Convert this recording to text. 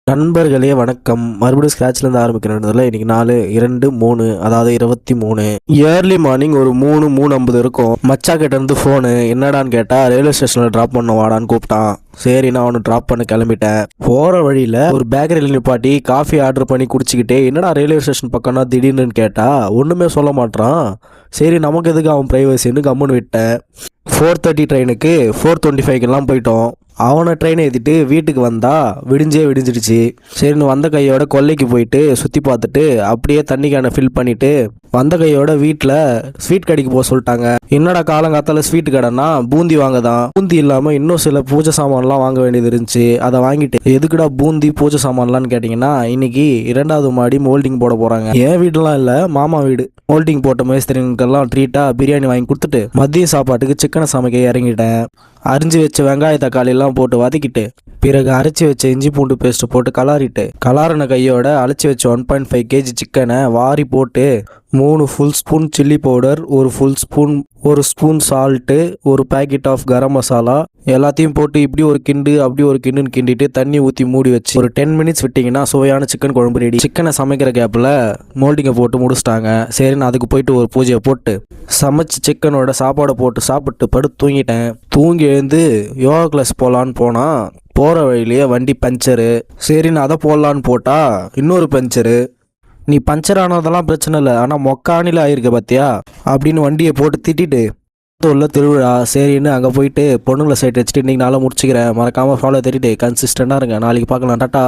நண்பர்களே வணக்கம். மறுபடியும் ஸ்க்ராட்ச்லேருந்து ஆரம்பிக்கிறதுல இன்றைக்கி 4/2/3 அதாவது 23 ஏர்லி மார்னிங் ஒரு 3:50 இருக்கும். மச்சா கிட்டேருந்து ஃபோனு. என்னடான்னு கேட்டால் ரயில்வே ஸ்டேஷனில் ட்ராப் பண்ண வாடான்னு கூப்பிட்டான். சரி, நான் அவனை ட்ராப் பண்ண கிளம்பிட்டேன். போகிற வழியில் ஒரு பேக்கரியில் நிப்பாட்டி காஃபி ஆர்டர் பண்ணி குடிச்சிக்கிட்டே என்னடா ரயில்வே ஸ்டேஷன் பக்கம்னா திடீர்னு கேட்டால் ஒன்றுமே சொல்ல மாட்டான். சரி, நமக்கு எதுக்கு அவன் ப்ரைவசின்னு கம்முன்னு விட்டேன். 4:30 ட்ரெயினுக்கு 4:25 போயிட்டோம். அவனை ட்ரெயின் ஏற்றிட்டு வீட்டுக்கு வந்தா விடிஞ்சிடுச்சு. சரின்னு வந்த கையோட கொல்லைக்கு போயிட்டு சுற்றி பார்த்துட்டு அப்படியே தண்ணி கேனை ஃபில் பண்ணிவிட்டு வந்த கையோட வீட்டில் ஸ்வீட் கடைக்கு போக சொல்லிட்டாங்க. என்னடா காலங்காத்தால ஸ்வீட் கடைன்னா பூந்தி வாங்க தான். பூந்தி இல்லாமல் இன்னும் சில பூஜை சாமான்லாம் வாங்க வேண்டியது இருந்துச்சு. அதை வாங்கிட்டு எதுக்குடா பூந்தி பூஜை சாமான்லான்னு கேட்டிங்கன்னா இன்னைக்கு 2வது மாடி மோல்டிங் போட போகிறாங்க. என் வீடுலாம் இல்லை, மாமா வீடு. மோல்டிங் போட்ட மேஸ்திரிங்களுக்கெல்லாம் ட்ரீட்டாக பிரியாணி வாங்கி கொடுத்துட்டு மதிய சாப்பாட்டுக்கு சிக்கனை சமைக்க இறங்கிட்டேன். அரிஞ்சு வச்ச வெங்காய தக்காளி எல்லாம் போட்டு வதக்கிட்டு பிறகு அரைச்சி வச்ச இஞ்சி பூண்டு பேஸ்ட் போட்டு கலாரின கையோட அழைச்சி வச்ச 1.5 kg சிக்கனை வாரி போட்டு 3 ஃபுல் ஸ்பூன் சில்லி பவுடர், ஒரு ஸ்பூன் சால்ட்டு, ஒரு பேக்கெட் ஆஃப் கரம் மசாலா எல்லாத்தையும் போட்டு இப்படி ஒரு கிண்டு அப்படி ஒரு கிண்டுன்னு கிண்டிட்டு தண்ணி ஊற்றி மூடி வச்சு ஒரு 10 மினிட்ஸ் விட்டிங்கன்னா சுவையான சிக்கன் குழம்பு ரெடி. சிக்கனை சமைக்கிற கேப்பில் மோல்டிங்கை போட்டு முடிச்சிட்டாங்க. சரி, நான் அதுக்கு போயிட்டு ஒரு பூஜையை போட்டு சமைச்சு சிக்கனோட சாப்பாடை போட்டு சாப்பிட்டு படுத்து தூங்கிட்டேன். தூங்கி எழுந்து யோகா கிளாஸ் போகலான்னு போனால் போகிற வழியிலேயே வண்டி பஞ்சரு. சரி, நான் அதை போடலான்னு போட்டால் இன்னொரு பஞ்சரு. நீ பஞ்சர் ஆனதெல்லாம் பிரச்சனை இல்லை, ஆனால் மொக்கானில் ஆயிருக்க பார்த்தியா அப்படின்னு வண்டியை போட்டு திட்டிட்டு உள்ள திருவிழா. சரின்னு அங்கே போயிட்டு பொண்ணுங்களை சைட் வச்சுட்டு இன்றைக்கி நாளாக முடிச்சுக்கிறேன். மறக்காமல் ஃபாலோ தெரிவிட்டு கன்சிஸ்டண்டாக இருங்க. நாளைக்கு பார்க்கலாம். டாட்டா.